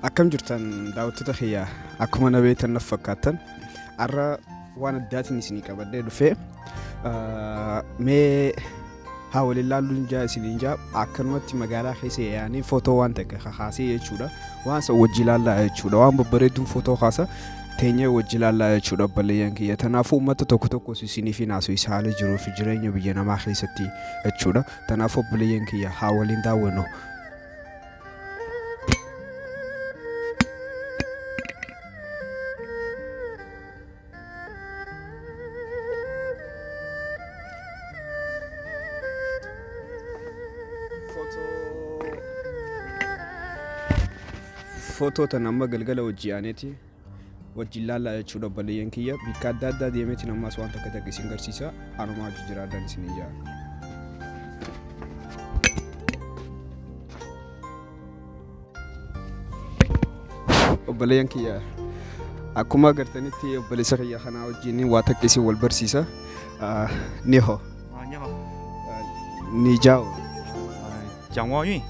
Akkam jirtan daawwattoota kiyyaa akkuma na beektan na fakkaatan har'a waan addaatiin isinii qabadhee dhufee mee haa waliin laalluun jaa isiniin jaa akkanumatti magaalaa keessa yaa'anii footoo waan ta'e kaasee jechuudha waan isa wajji ilaallaa jechuudha waan babbareeduun footoo kaasa teenyee wajji ilaallaa jechuudha balleeyyan kiyya tanaafuu uummata tokko tokkos isinii fi naasoo isa haala jiruu fi jireenya biyya namaa keessatti jechuudha tanaafuu balleeyyan kiyya haa waliin daawwannu. Footoo tan amma galgala wajji aaneeti wajji ilaallaa jechuudha balleeyyan kiyya bikka adda addaa deemeetiin ammas waan takka takka isin garsiisa anumaa wajji jiraadhaan isin ijaa. Balleeyyan kiyya akkuma agartanitti balleessa kiyya kanaa wajjin waa takka isin wal barsiisa ni ho ni jao 蒋光运，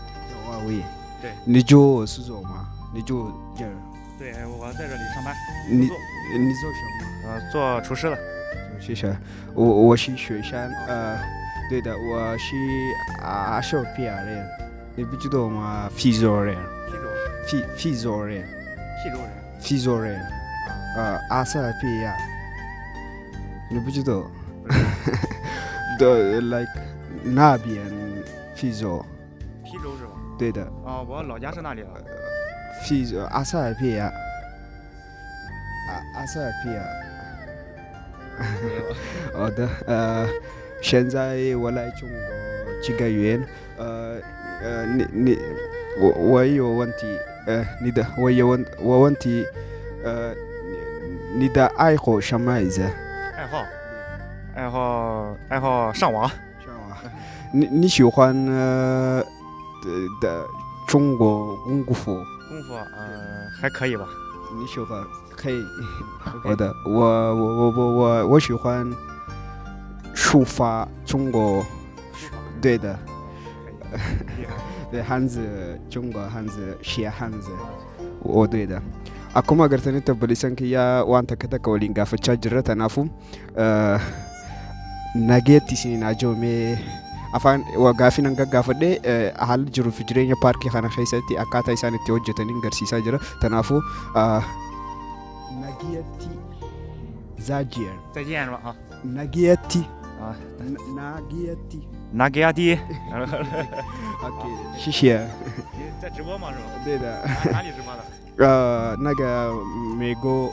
你就苏州吗？你就这儿？对，我在这里上班。你做什么？做厨师的。谢谢。我是雪山，对的，我是阿寿皮亚人，你不知道吗？非洲人。非洲人。非洲人。阿萨皮亚，你不知道？The like 那边非洲。 非洲是吧？对的。我老家是那里的。非洲阿萨尔皮亚。阿萨尔皮亚。好的，现在我来中国几个月，我有问题，我问题，你的爱好什么意思？爱好上网。你喜欢的中国功夫？还可以吧。你喜欢可以？好的，我喜欢书法，中国，对的，对汉字，中国汉字写汉字，我对的。akkuma agartanitti obboleessan kiyyaa waan takka takka waliin gaafachaa jirra tanaafu nageetti isiniin ajoomee afaan gaaffiin hanga gaafadhe haala jiruu fi jireenya paarkii kana keessatti akkaataa isaan itti hojjetaniin garsiisaa jira tanaafu nageetti zaajiyan 再见是吧？啊。 nageetti nageetti。OK 谢谢。你在直播吗？是吧？对的。哪里直播的？那个美国，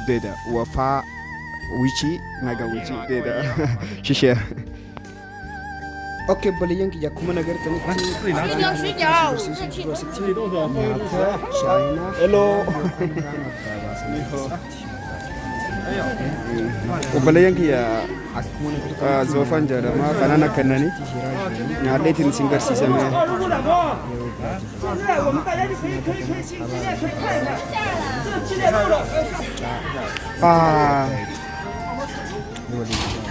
对的，我发微信，那个微信，对的，谢谢。OK， balleeyyan kiyya akkuma nagartanitti Nyataa, chaina. Hello. Balleeyyan kiyya akkuma zoofaan jedhama kanaan akkanani nyaadheetiin isin garsiisame. 我们大家就可以看一下，这纪念肉，这个纪念肉。